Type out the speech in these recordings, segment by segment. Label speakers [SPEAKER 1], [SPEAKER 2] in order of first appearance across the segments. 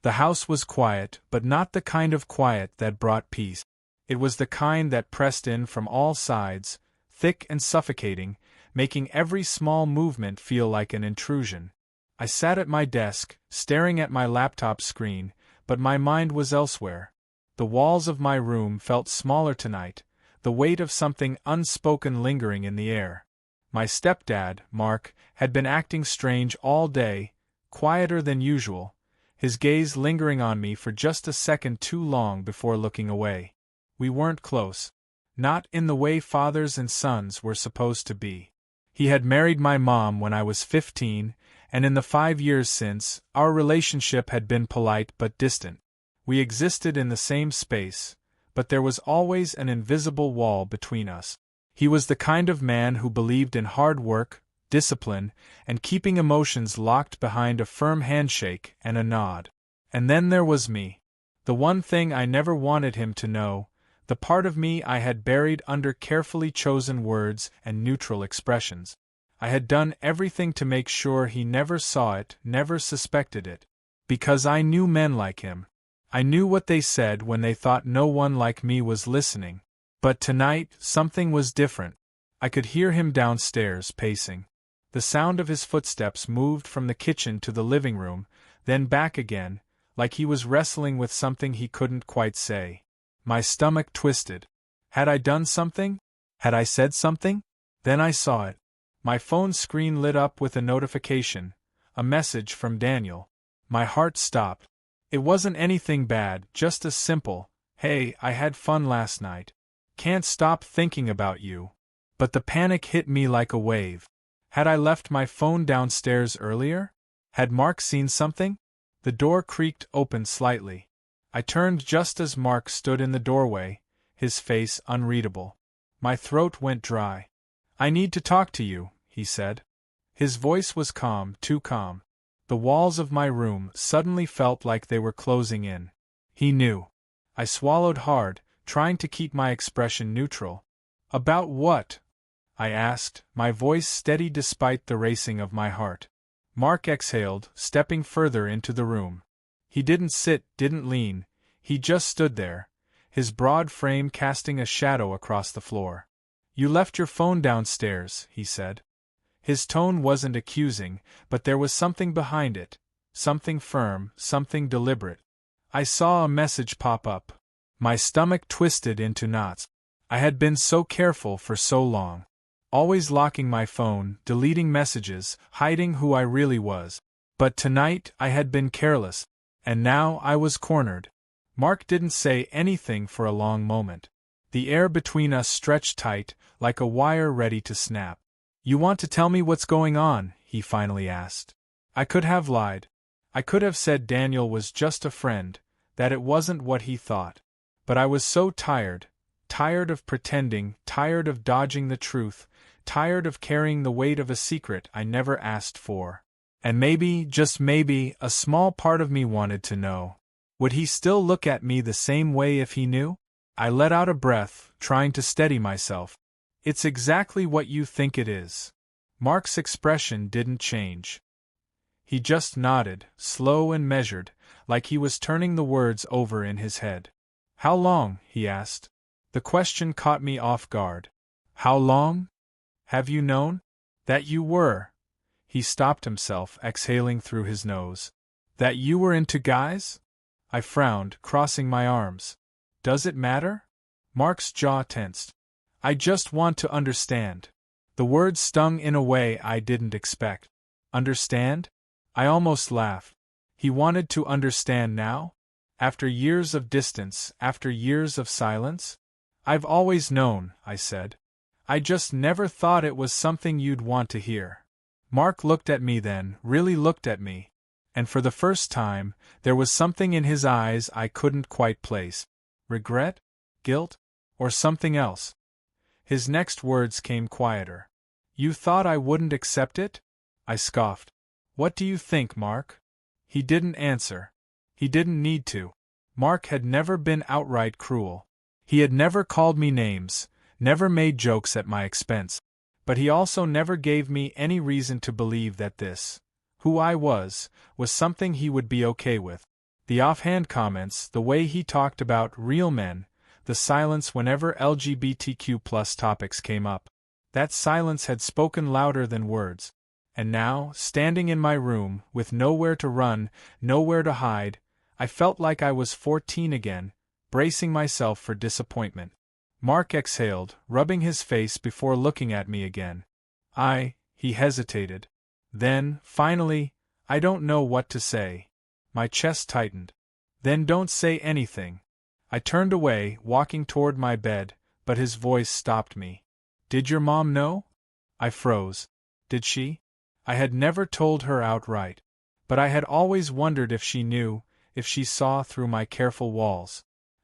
[SPEAKER 1] The house was quiet, but not the kind of quiet that brought peace. It was the kind that pressed in from all sides, thick and suffocating, making every small movement feel like an intrusion. I sat at my desk, staring at my laptop screen, but my mind was elsewhere. The walls of my room felt smaller tonight, the weight of something unspoken lingering in the air. My stepdad, Mark, had been acting strange all day, quieter than usual, his gaze lingering on me for just a second too long before looking away. We weren't close. Not in the way fathers and sons were supposed to be. He had married my mom when I was 15, and in the 5 years since, our relationship had been polite but distant. We existed in the same space, but there was always an invisible wall between us. He was the kind of man who believed in hard work, discipline, and keeping emotions locked behind a firm handshake and a nod. And then there was me. The one thing I never wanted him to know, the part of me I had buried under carefully chosen words and neutral expressions. I had done everything to make sure he never saw it, never suspected it. Because I knew men like him. I knew what they said when they thought no one like me was listening. But tonight, something was different. I could hear him downstairs, pacing. The sound of his footsteps moved from the kitchen to the living room, then back again, like he was wrestling with something he couldn't quite say. My stomach twisted. Had I done something? Had I said something? Then I saw it. My phone screen lit up with a notification, a message from Daniel. My heart stopped. It wasn't anything bad, just a simple, "Hey, I had fun last night. Can't stop thinking about you." But the panic hit me like a wave. Had I left my phone downstairs earlier? Had Mark seen something? The door creaked open slightly. I turned just as Mark stood in the doorway, his face unreadable. My throat went dry. "I need to talk to you," he said. His voice was calm, too calm. The walls of my room suddenly felt like they were closing in. He knew. I swallowed hard, trying to keep my expression neutral. "About what?" I asked, my voice steady despite the racing of my heart. Mark exhaled, stepping further into the room. He didn't sit, didn't lean, he just stood there, his broad frame casting a shadow across the floor. "You left your phone downstairs," he said. His tone wasn't accusing, but there was something behind it, something firm, something deliberate. I saw a message pop up. My stomach twisted into knots. I had been so careful for so long. Always locking my phone, deleting messages, hiding who I really was. But tonight I had been careless, and now I was cornered. Mark didn't say anything for a long moment. The air between us stretched tight, like a wire ready to snap. "You want to tell me what's going on?" he finally asked. I could have lied. I could have said Daniel was just a friend, that it wasn't what he thought. But I was so tired of pretending, tired of dodging the truth, tired of carrying the weight of a secret I never asked for. And maybe, just maybe, a small part of me wanted to know. Would he still look at me the same way if he knew? I let out a breath, trying to steady myself. "It's exactly what you think it is." Mark's expression didn't change. He just nodded, slow and measured, like he was turning the words over in his head. "How long?" he asked. The question caught me off guard. "How long? Have you known? That you were—" He stopped himself, exhaling through his nose. "That you were into guys?" I frowned, crossing my arms. "Does it matter?" Mark's jaw tensed. "I just want to understand." The words stung in a way I didn't expect. Understand? I almost laughed. He wanted to understand now? After years of distance, after years of silence? "I've always known," I said. "I just never thought it was something you'd want to hear." Mark looked at me then, really looked at me. And for the first time, there was something in his eyes I couldn't quite place. Regret? Guilt? Or something else? His next words came quieter. "You thought I wouldn't accept it?" I scoffed. "What do you think, Mark?" He didn't answer. He didn't need to. Mark had never been outright cruel. He had never called me names, never made jokes at my expense. But he also never gave me any reason to believe that this, who I was something he would be okay with. The offhand comments, the way he talked about real men, the silence whenever LGBTQ+ topics came up. That silence had spoken louder than words. And now, standing in my room, with nowhere to run, nowhere to hide, I felt like I was 14 again, bracing myself for disappointment. Mark exhaled, rubbing his face before looking at me again. He hesitated. Then, finally, I don't know what to say. My chest tightened. Then don't say anything. I turned away, walking toward my bed, but his voice stopped me. Did your mom know? I froze. Did she? I had never told her outright. But I had always wondered if she knew, if she saw through my careful walls.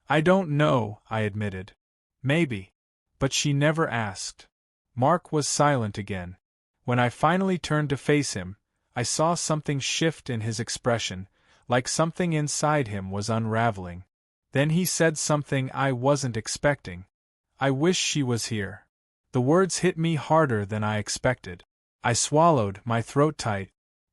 [SPEAKER 1] I don't know, I admitted. Maybe. But she never asked. Mark was silent again. When I finally turned to face him, I saw something shift in his expression, like something inside him was unraveling. Then he said something I wasn't expecting. I wish she was here. The words hit me harder than I expected. I swallowed, my throat tight.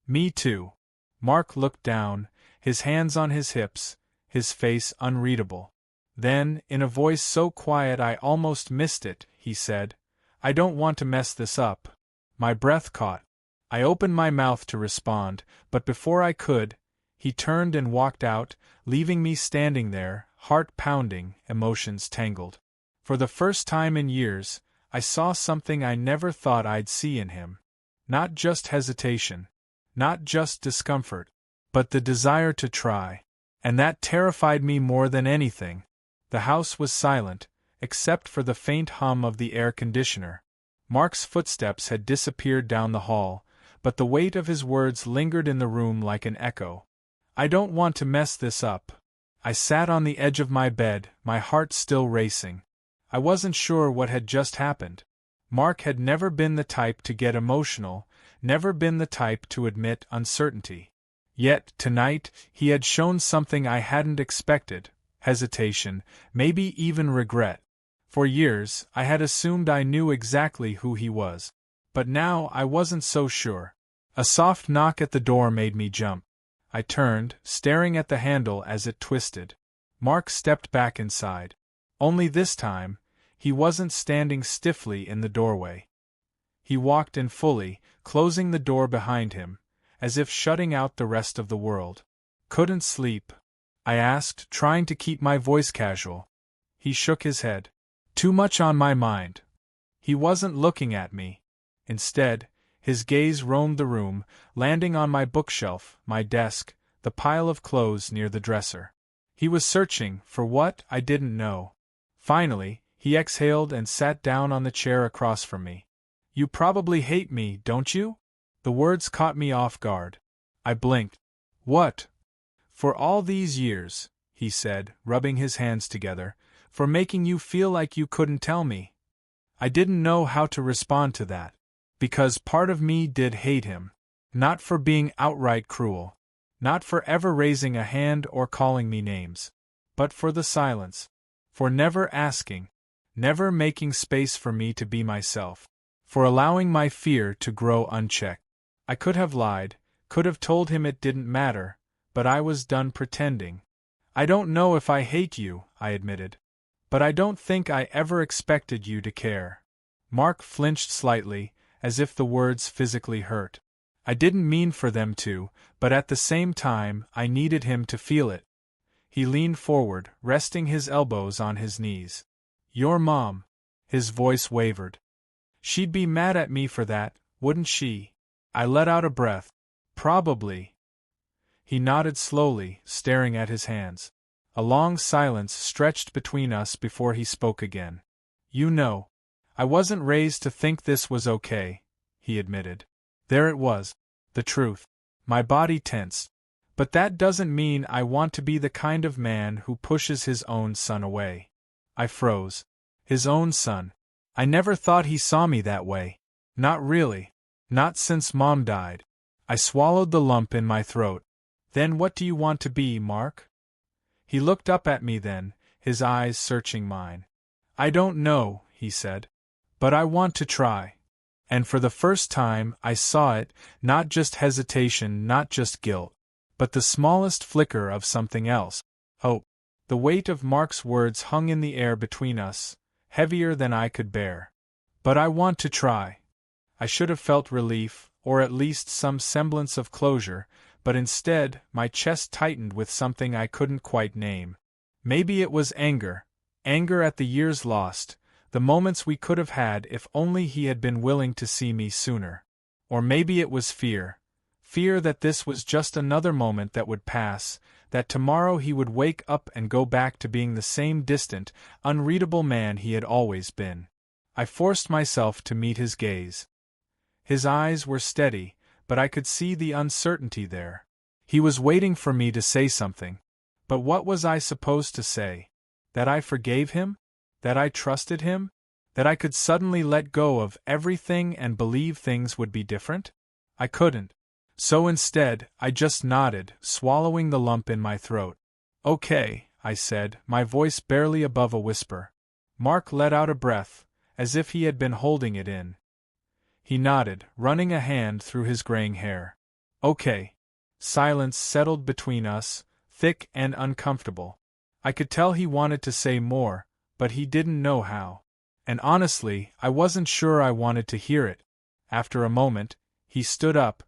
[SPEAKER 1] Me too. Mark looked down, his hands on his hips, his face unreadable. Then, in a voice so quiet I almost missed it, he said, I don't want to mess this up. My breath caught. I opened my mouth to respond, but before I could, he turned and walked out, leaving me standing there, heart pounding, emotions tangled. For the first time in years, I saw something I never thought I'd see in him. Not just hesitation, not just discomfort, but the desire to try. And that terrified me more than anything. The house was silent, except for the faint hum of the air conditioner. Mark's footsteps had disappeared down the hall, but the weight of his words lingered in the room like an echo. I don't want to mess this up. I sat on the edge of my bed, my heart still racing. I wasn't sure what had just happened. Mark had never been the type to get emotional, never been the type to admit uncertainty. Yet, tonight, he had shown something I hadn't expected, hesitation, maybe even regret. For years, I had assumed I knew exactly who he was. But now I wasn't so sure. A soft knock at the door made me jump. I turned, staring at the handle as it twisted. Mark stepped back inside. Only this time, he wasn't standing stiffly in the doorway. He walked in fully, closing the door behind him, as if shutting out the rest of the world. Couldn't sleep? I asked, trying to keep my voice casual. He shook his head. Too much on my mind. He wasn't looking at me. Instead, his gaze roamed the room, landing on my bookshelf, my desk, the pile of clothes near the dresser. He was searching for what I didn't know. Finally, he exhaled and sat down on the chair across from me. You probably hate me, don't you? The words caught me off guard. I blinked. What? For all these years, he said, rubbing his hands together, for making you feel like you couldn't tell me. I didn't know how to respond to that. Because part of me did hate him. Not for being outright cruel. Not for ever raising a hand or calling me names. But for the silence. For never asking. Never making space for me to be myself. For allowing my fear to grow unchecked. I could have lied, could have told him it didn't matter, but I was done pretending. I don't know if I hate you, I admitted. But I don't think I ever expected you to care. Mark flinched slightly, as if the words physically hurt. I didn't mean for them to, but at the same time, I needed him to feel it. He leaned forward, resting his elbows on his knees. Your mom. His voice wavered. She'd be mad at me for that, wouldn't she? I let out a breath. Probably. He nodded slowly, staring at his hands. A long silence stretched between us before he spoke again. You know, I wasn't raised to think this was okay, he admitted. There it was, the truth. My body tensed. But that doesn't mean I want to be the kind of man who pushes his own son away. I froze. His own son. I never thought he saw me that way. Not really. Not since Mom died. I swallowed the lump in my throat. Then what do you want to be, Mark? He looked up at me then, his eyes searching mine. I don't know, he said. But I want to try. And for the first time I saw it, not just hesitation, not just guilt. but the smallest flicker of something else. Hope. The weight of Mark's words hung in the air between us, heavier than I could bear. But I want to try. I should have felt relief, or at least some semblance of closure, but instead, my chest tightened with something I couldn't quite name. Maybe it was anger. Anger at the years lost, the moments we could have had if only he had been willing to see me sooner. Or maybe it was fear. Fear that this was just another moment that would pass, that tomorrow he would wake up and go back to being the same distant, unreadable man he had always been. I forced myself to meet his gaze. His eyes were steady, but I could see the uncertainty there. He was waiting for me to say something. But what was I supposed to say? That I forgave him? That I trusted him? That I could suddenly let go of everything and believe things would be different? I couldn't. So instead, I just nodded, swallowing the lump in my throat. "Okay," I said, my voice barely above a whisper. Mark let out a breath, as if he had been holding it in. He nodded, running a hand through his graying hair. "Okay." Silence settled between us, thick and uncomfortable. I could tell he wanted to say more, but he didn't know how. And honestly, I wasn't sure I wanted to hear it. After a moment, he stood up,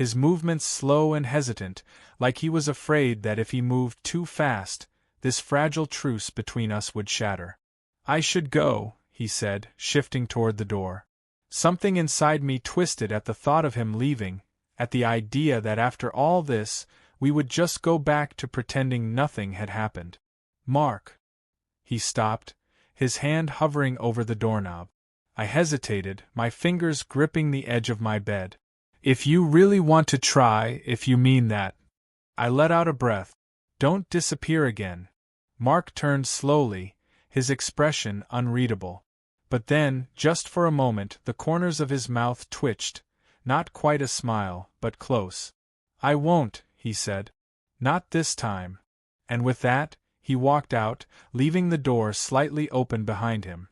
[SPEAKER 1] his movements slow and hesitant, like he was afraid that if he moved too fast, this fragile truce between us would shatter. "I should go," he said, shifting toward the door. Something inside me twisted at the thought of him leaving, at the idea that after all this, we would just go back to pretending nothing had happened. "Mark." He stopped, his hand hovering over the doorknob. I hesitated, my fingers gripping the edge of my bed. "If you really want to try, if you mean that." I let out a breath. "Don't disappear again." Mark turned slowly, his expression unreadable. But then, just for a moment, the corners of his mouth twitched, not quite a smile, but close. "I won't," he said. "Not this time." And with that, he walked out, leaving the door slightly open behind him.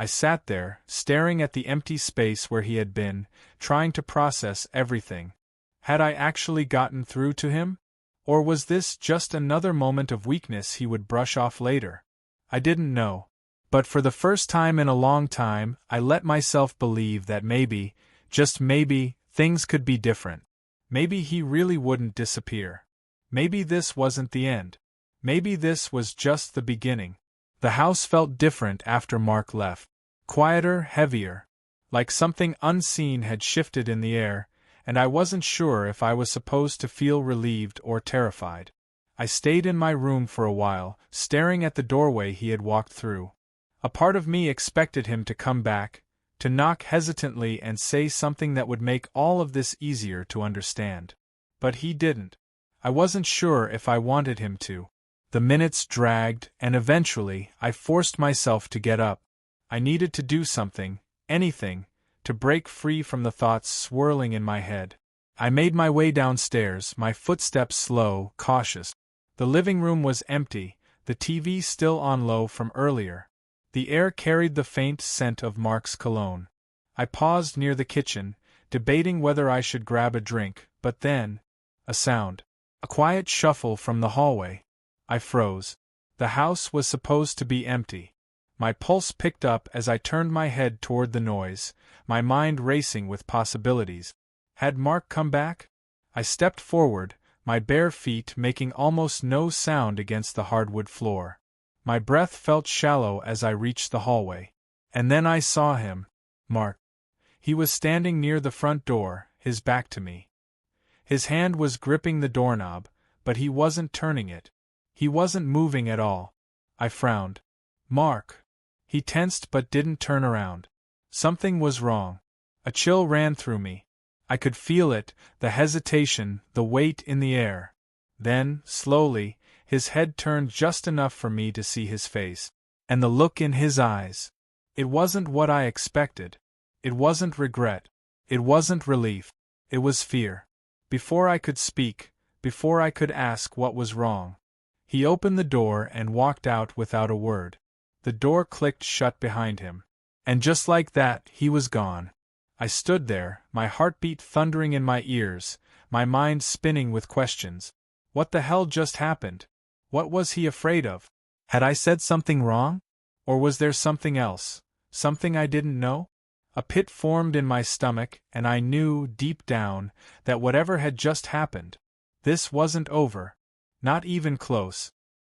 [SPEAKER 1] I sat there, staring at the empty space where he had been, trying to process everything. Had I actually gotten through to him? Or was this just another moment of weakness he would brush off later? I didn't know. But for the first time in a long time, I let myself believe that maybe, just maybe, things could be different. Maybe he really wouldn't disappear. Maybe this wasn't the end. Maybe this was just the beginning. The house felt different after Mark left. Quieter, heavier. Like something unseen had shifted in the air, and I wasn't sure if I was supposed to feel relieved or terrified. I stayed in my room for a while, staring at the doorway he had walked through. A part of me expected him to come back, to knock hesitantly and say something that would make all of this easier to understand. But he didn't. I wasn't sure if I wanted him to. The minutes dragged, and eventually, I forced myself to get up. I needed to do something, anything, to break free from the thoughts swirling in my head. I made my way downstairs, my footsteps slow, cautious. The living room was empty, the TV still on low from earlier. The air carried the faint scent of Mark's cologne. I paused near the kitchen, debating whether I should grab a drink, but then, a sound. A quiet shuffle from the hallway. I froze. The house was supposed to be empty. My pulse picked up as I turned my head toward the noise, my mind racing with possibilities. Had Mark come back? I stepped forward, my bare feet making almost no sound against the hardwood floor. My breath felt shallow as I reached the hallway. And then I saw him. Mark. He was standing near the front door, his back to me. His hand was gripping the doorknob, but he wasn't turning it. He wasn't moving at all. I frowned. "Mark." He tensed but didn't turn around. Something was wrong. A chill ran through me. I could feel it, the hesitation, the weight in the air. Then, slowly, his head turned just enough for me to see his face. And the look in his eyes. It wasn't what I expected. It wasn't regret. It wasn't relief. It was fear. Before I could speak, before I could ask what was wrong, he opened the door and walked out without a word. The door clicked shut behind him. And just like that, he was gone. I stood there, my heartbeat thundering in my ears, my mind spinning with questions. What the hell just happened? What was he afraid of? Had I said something wrong? Or was there something else, something I didn't know? A pit formed in my stomach, and I knew, deep down, that whatever had just happened, this wasn't over. Not even close.